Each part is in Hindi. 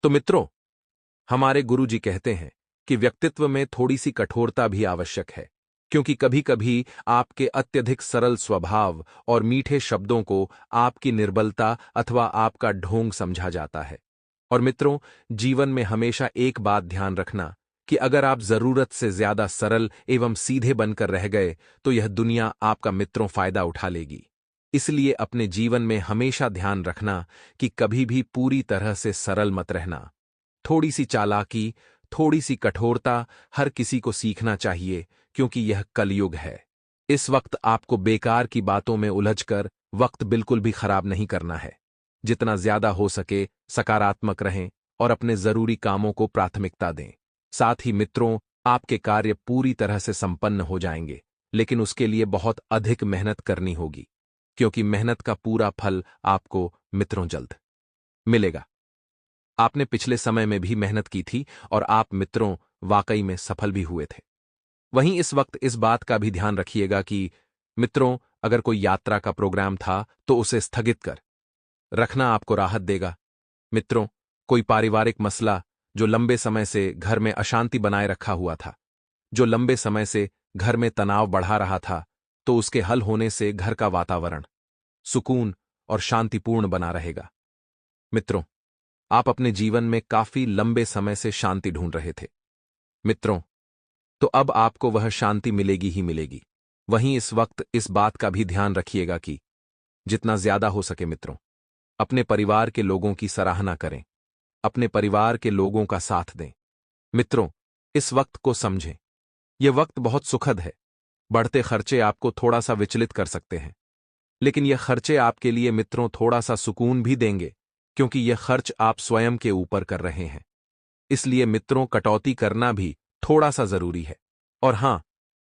तो मित्रों, हमारे गुरुजी कहते हैं कि व्यक्तित्व में थोड़ी सी कठोरता भी आवश्यक है, क्योंकि कभी कभी आपके अत्यधिक सरल स्वभाव और मीठे शब्दों को आपकी निर्बलता अथवा आपका ढोंग समझा जाता है। और मित्रों, जीवन में हमेशा एक बात ध्यान रखना कि अगर आप जरूरत से ज्यादा सरल एवं सीधे बनकर रह गए तो यह दुनिया आपका मित्रों फायदा उठा लेगी। इसलिए अपने जीवन में हमेशा ध्यान रखना कि कभी भी पूरी तरह से सरल मत रहना। थोड़ी सी चालाकी, थोड़ी सी कठोरता हर किसी को सीखना चाहिए, क्योंकि यह कलयुग है। इस वक्त आपको बेकार की बातों में उलझकर वक्त बिल्कुल भी खराब नहीं करना है। जितना ज्यादा हो सके सकारात्मक रहें और अपने जरूरी कामों को प्राथमिकता दें। साथ ही मित्रों, आपके कार्य पूरी तरह से संपन्न हो जाएंगे, लेकिन उसके लिए बहुत अधिक मेहनत करनी होगी, क्योंकि मेहनत का पूरा फल आपको मित्रों जल्द मिलेगा। आपने पिछले समय में भी मेहनत की थी और आप मित्रों वाकई में सफल भी हुए थे। वहीं इस वक्त इस बात का भी ध्यान रखिएगा कि मित्रों, अगर कोई यात्रा का प्रोग्राम था तो उसे स्थगित कर रखना आपको राहत देगा। मित्रों, कोई पारिवारिक मसला जो लंबे समय से घर में अशांति बनाए रखा हुआ था, जो लंबे समय से घर में तनाव बढ़ा रहा था, तो उसके हल होने से घर का वातावरण सुकून और शांतिपूर्ण बना रहेगा। मित्रों, आप अपने जीवन में काफी लंबे समय से शांति ढूंढ रहे थे। मित्रों, तो अब आपको वह शांति मिलेगी ही मिलेगी। वहीं इस वक्त इस बात का भी ध्यान रखिएगा कि जितना ज्यादा हो सके मित्रों, अपने परिवार के लोगों की सराहना करें, अपने परिवार के लोगों का साथ दें। मित्रों, इस वक्त को समझें। यह वक्त बहुत सुखद है। बढ़ते खर्चे आपको थोड़ा सा विचलित कर सकते हैं, लेकिन यह खर्चे आपके लिए मित्रों थोड़ा सा सुकून भी देंगे, क्योंकि यह खर्च आप स्वयं के ऊपर कर रहे हैं। इसलिए मित्रों, कटौती करना भी थोड़ा सा जरूरी है। और हां,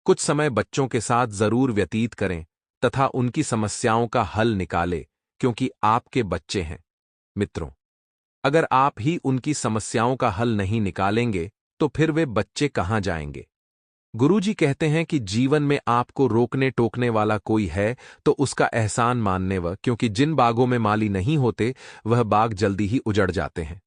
कुछ समय बच्चों के साथ जरूर व्यतीत करें तथा उनकी समस्याओं का हल निकालें, क्योंकि आपके बच्चे हैं। मित्रों, अगर आप ही उनकी समस्याओं का हल नहीं निकालेंगे तो फिर वे बच्चे कहां जाएंगे। गुरुजी कहते हैं कि जीवन में आपको रोकने टोकने वाला कोई है तो उसका एहसान मानने व, क्योंकि जिन बागों में माली नहीं होते वह बाग जल्दी ही उजड़ जाते हैं।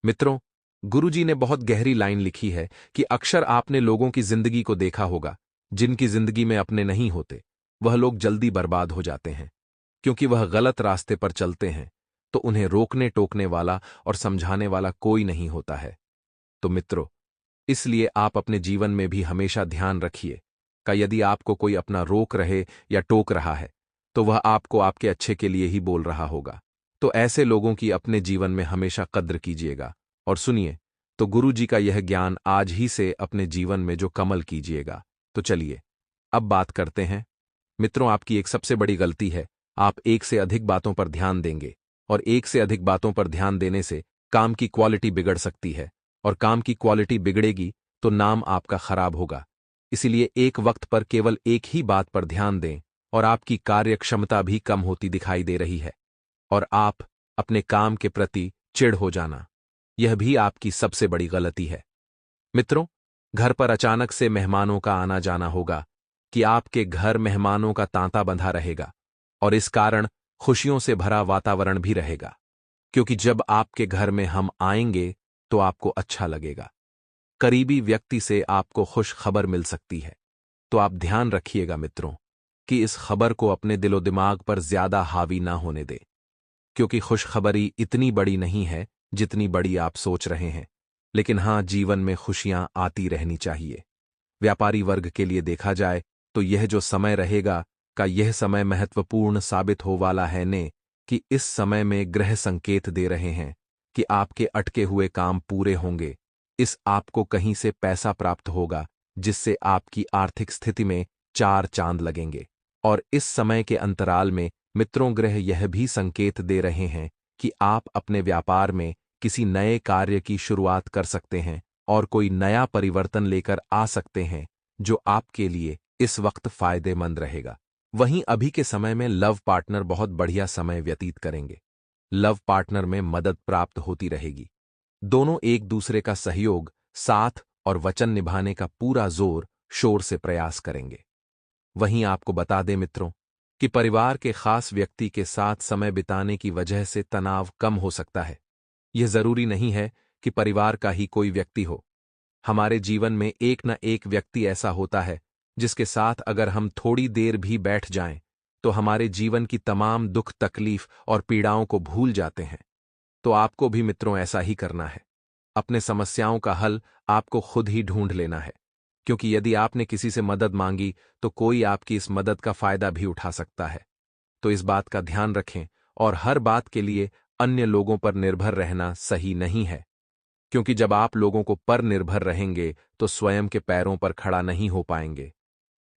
मित्रों, गुरुजी ने बहुत गहरी लाइन लिखी है कि अक्सर आपने लोगों की जिंदगी को देखा होगा, जिनकी जिंदगी में अपने नहीं होते, वह लोग जल्दी बर्बाद हो जाते हैं, क्योंकि वह गलत रास्ते पर चलते हैं, तो उन्हें रोकने टोकने वाला और समझाने वाला कोई नहीं होता है। तो मित्रों, इसलिए आप अपने जीवन में भी हमेशा ध्यान रखिए कि यदि आपको कोई अपना रोक रहे या टोक रहा है, तो वह आपको आपके अच्छे के लिए ही बोल रहा होगा। तो ऐसे लोगों की अपने जीवन में हमेशा कद्र कीजिएगा। और सुनिए, तो गुरु जी का यह ज्ञान आज ही से अपने जीवन में जो कमल कीजिएगा। तो चलिए, अब बात करते हैं। मित्रों, आपकी एक सबसे बड़ी गलती है, आप एक से अधिक बातों पर ध्यान देंगे, और एक से अधिक बातों पर ध्यान देने से काम की क्वालिटी बिगड़ सकती है, और काम की क्वालिटी बिगड़ेगी तो नाम आपका खराब होगा। इसीलिए एक वक्त पर केवल एक ही बात पर ध्यान दें, और आपकी कार्यक्षमता भी कम होती दिखाई दे रही है, और आप अपने काम के प्रति चिढ़ हो जाना, यह भी आपकी सबसे बड़ी गलती है। मित्रों, घर पर अचानक से मेहमानों का आना जाना होगा कि आपके घर मेहमानों का तांता बंधा रहेगा, और इस कारण खुशियों से भरा वातावरण भी रहेगा, क्योंकि जब आपके घर में हम आएंगे तो आपको अच्छा लगेगा। करीबी व्यक्ति से आपको खुश खबर मिल सकती है, तो आप ध्यान रखिएगा मित्रों कि इस खबर को अपने दिलो दिमाग पर ज्यादा हावी ना होने दें, क्योंकि खुशखबरी इतनी बड़ी नहीं है जितनी बड़ी आप सोच रहे हैं। लेकिन हां, जीवन में खुशियां आती रहनी चाहिए। व्यापारी वर्ग के लिए देखा जाए तो यह जो समय रहेगा का यह समय महत्वपूर्ण साबित हो वाला है ने, कि इस समय में ग्रह संकेत दे रहे हैं कि आपके अटके हुए काम पूरे होंगे। इस आपको कहीं से पैसा प्राप्त होगा, जिससे आपकी आर्थिक स्थिति में चार चांद लगेंगे। और इस समय के अंतराल में मित्रों, ग्रह यह भी संकेत दे रहे हैं कि आप अपने व्यापार में किसी नए कार्य की शुरुआत कर सकते हैं और कोई नया परिवर्तन लेकर आ सकते हैं, जो आपके लिए इस वक्त फायदेमंद रहेगा। वहीं अभी के समय में लव पार्टनर बहुत बढ़िया समय व्यतीत करेंगे। लव पार्टनर में मदद प्राप्त होती रहेगी। दोनों एक दूसरे का सहयोग, साथ और वचन निभाने का पूरा जोर शोर से प्रयास करेंगे। वहीं आपको बता दें मित्रों कि परिवार के खास व्यक्ति के साथ समय बिताने की वजह से तनाव कम हो सकता है। यह जरूरी नहीं है कि परिवार का ही कोई व्यक्ति हो। हमारे जीवन में एक न एक व्यक्ति ऐसा होता है जिसके साथ अगर हम थोड़ी देर भी बैठ जाएं तो हमारे जीवन की तमाम दुख तकलीफ और पीड़ाओं को भूल जाते हैं। तो आपको भी मित्रों ऐसा ही करना है। अपने समस्याओं का हल आपको खुद ही ढूंढ लेना है, क्योंकि यदि आपने किसी से मदद मांगी तो कोई आपकी इस मदद का फायदा भी उठा सकता है। तो इस बात का ध्यान रखें और हर बात के लिए अन्य लोगों पर निर्भर रहना सही नहीं है, क्योंकि जब आप लोगों को पर निर्भर रहेंगे तो स्वयं के पैरों पर खड़ा नहीं हो पाएंगे।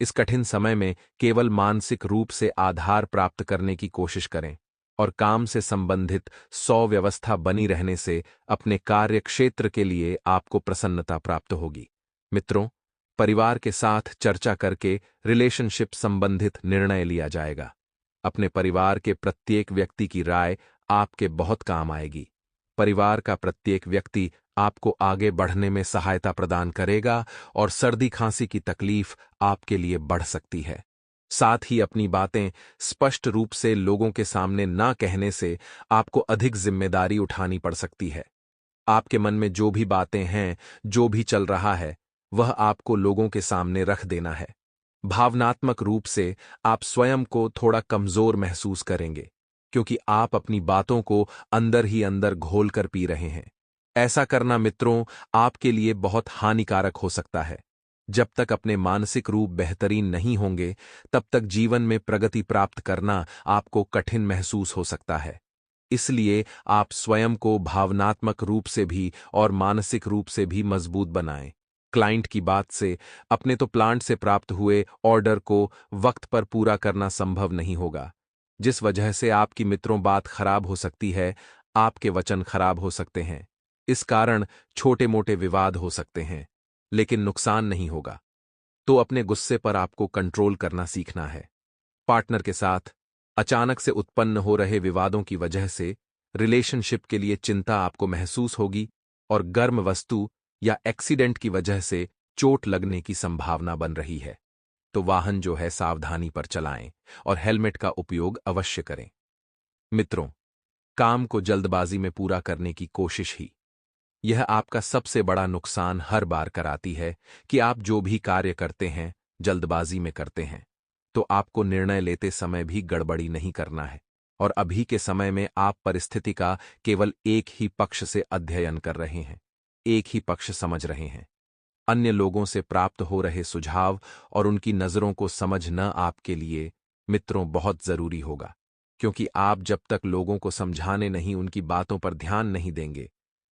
इस कठिन समय में केवल मानसिक रूप से आधार प्राप्त करने की कोशिश करें और काम से संबंधित व्यवस्था बनी रहने से अपने कार्य क्षेत्र के लिए आपको प्रसन्नता प्राप्त होगी। मित्रों, परिवार के साथ चर्चा करके रिलेशनशिप संबंधित निर्णय लिया जाएगा। अपने परिवार के प्रत्येक व्यक्ति की राय आपके बहुत काम आएगी। परिवार का प्रत्येक व्यक्ति आपको आगे बढ़ने में सहायता प्रदान करेगा और सर्दी खांसी की तकलीफ आपके लिए बढ़ सकती है। साथ ही अपनी बातें स्पष्ट रूप से लोगों के सामने ना कहने से आपको अधिक जिम्मेदारी उठानी पड़ सकती है। आपके मन में जो भी बातें हैं, जो भी चल रहा है, वह आपको लोगों के सामने रख देना है। भावनात्मक रूप से आप स्वयं को थोड़ा कमजोर महसूस करेंगे, क्योंकि आप अपनी बातों को अंदर ही अंदर घोल कर पी रहे हैं। ऐसा करना मित्रों आपके लिए बहुत हानिकारक हो सकता है। जब तक अपने मानसिक रूप बेहतरीन नहीं होंगे, तब तक जीवन में प्रगति प्राप्त करना आपको कठिन महसूस हो सकता है। इसलिए आप स्वयं को भावनात्मक रूप से भी और मानसिक रूप से भी मजबूत बनाएं। क्लाइंट की बात से, अपने तो प्लांट से प्राप्त हुए ऑर्डर को वक्त पर पूरा करना संभव नहीं होगा, जिस वजह से आपकी मित्रों बात खराब हो सकती है, आपके वचन खराब हो सकते हैं। इस कारण छोटे मोटे विवाद हो सकते हैं, लेकिन नुकसान नहीं होगा। तो अपने गुस्से पर आपको कंट्रोल करना सीखना है। पार्टनर के साथ अचानक से उत्पन्न हो रहे विवादों की वजह से रिलेशनशिप के लिए चिंता आपको महसूस होगी और गर्म वस्तु या एक्सीडेंट की वजह से चोट लगने की संभावना बन रही है। तो वाहन जो है सावधानी पर चलाएं और हेलमेट का उपयोग अवश्य करें। मित्रों, काम को जल्दबाजी में पूरा करने की कोशिश ही यह आपका सबसे बड़ा नुकसान हर बार कराती है कि आप जो भी कार्य करते हैं जल्दबाजी में करते हैं। तो आपको निर्णय लेते समय भी गड़बड़ी नहीं करना है और अभी के समय में आप परिस्थिति का केवल एक ही पक्ष से अध्ययन कर रहे हैं, एक ही पक्ष समझ रहे हैं। अन्य लोगों से प्राप्त हो रहे सुझाव और उनकी नजरों को समझना आपके लिए मित्रों बहुत जरूरी होगा, क्योंकि आप जब तक लोगों को समझाने नहीं, उनकी बातों पर ध्यान नहीं देंगे,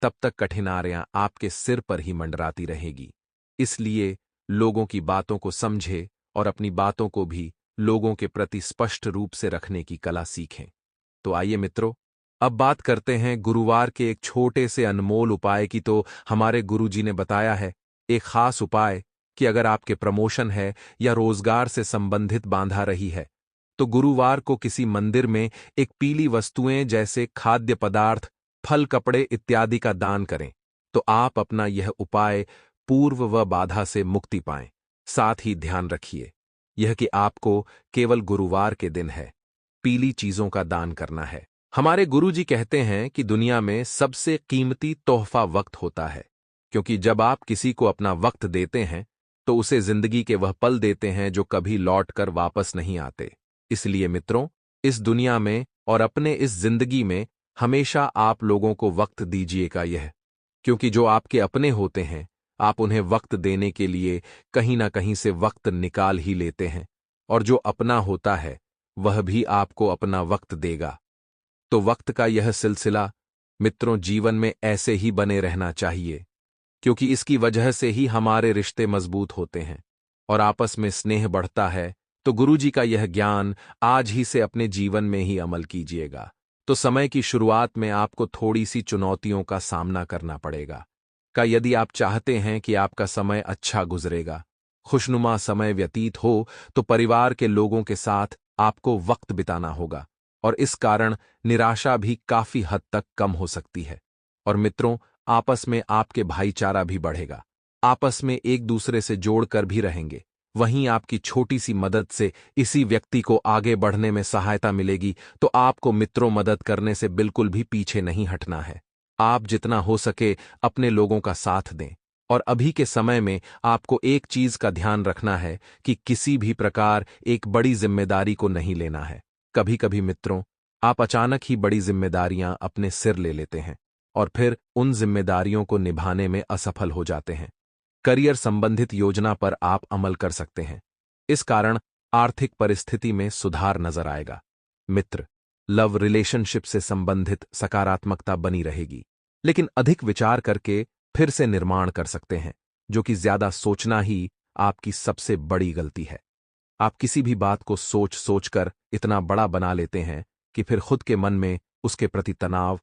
तब तक कठिनाइयां आपके सिर पर ही मंडराती रहेगी। इसलिए लोगों की बातों को समझे और अपनी बातों को भी लोगों के प्रति स्पष्ट रूप से रखने की कला सीखें। तो आइए मित्रों, अब बात करते हैं गुरुवार के एक छोटे से अनमोल उपाय की। तो हमारे गुरुजी ने बताया है एक खास उपाय कि अगर आपके प्रमोशन है या रोजगार से संबंधित बाधा रही है, तो गुरुवार को किसी मंदिर में एक पीली वस्तुएं जैसे खाद्य पदार्थ, फल, कपड़े इत्यादि का दान करें। तो आप अपना यह उपाय पूर्व व बाधा से मुक्ति पाएं। साथ ही ध्यान रखिए यह कि आपको केवल गुरुवार के दिन है पीली चीजों का दान करना है। हमारे गुरुजी कहते हैं कि दुनिया में सबसे कीमती तोहफा वक्त होता है, क्योंकि जब आप किसी को अपना वक्त देते हैं तो उसे जिंदगी के वह पल देते हैं जो कभी लौट कर वापस नहीं आते। इसलिए मित्रों, इस दुनिया में और अपने इस जिंदगी में हमेशा आप लोगों को वक्त दीजिएगा यह, क्योंकि जो आपके अपने होते हैं आप उन्हें वक्त देने के लिए कहीं ना कहीं से वक्त निकाल ही लेते हैं, और जो अपना होता है वह भी आपको अपना वक्त देगा। तो वक्त का यह सिलसिला मित्रों जीवन में ऐसे ही बने रहना चाहिए, क्योंकि इसकी वजह से ही हमारे रिश्ते मजबूत होते हैं और आपस में स्नेह बढ़ता है। तो गुरुजी का यह ज्ञान आज ही से अपने जीवन में ही अमल कीजिएगा। तो समय की शुरुआत में आपको थोड़ी सी चुनौतियों का सामना करना पड़ेगा। यदि आप चाहते हैं कि आपका समय अच्छा गुजरेगा, खुशनुमा समय व्यतीत हो, तो परिवार के लोगों के साथ आपको वक्त बिताना होगा और इस कारण निराशा भी काफी हद तक कम हो सकती है। और मित्रों, आपस में आपके भाईचारा भी बढ़ेगा, आपस में एक दूसरे से जोड़कर भी रहेंगे। वहीं आपकी छोटी सी मदद से इसी व्यक्ति को आगे बढ़ने में सहायता मिलेगी। तो आपको मित्रों मदद करने से बिल्कुल भी पीछे नहीं हटना है। आप जितना हो सके अपने लोगों का साथ दें। और अभी के समय में आपको एक चीज का ध्यान रखना है कि किसी भी प्रकार एक बड़ी जिम्मेदारी को नहीं लेना है। कभी कभी मित्रों, आप अचानक ही बड़ी जिम्मेदारियां अपने सिर ले लेते हैं और फिर उन जिम्मेदारियों को निभाने में असफल हो जाते हैं। करियर संबंधित योजना पर आप अमल कर सकते हैं। इस कारण आर्थिक परिस्थिति में सुधार नजर आएगा। मित्र, लव रिलेशनशिप से संबंधित सकारात्मकता बनी रहेगी, लेकिन अधिक विचार करके फिर से निर्माण कर सकते हैं, जो कि ज्यादा सोचना ही आपकी सबसे बड़ी गलती है। आप किसी भी बात को सोच सोच कर इतना बड़ा बना लेते हैं कि फिर खुद के मन में उसके प्रति तनाव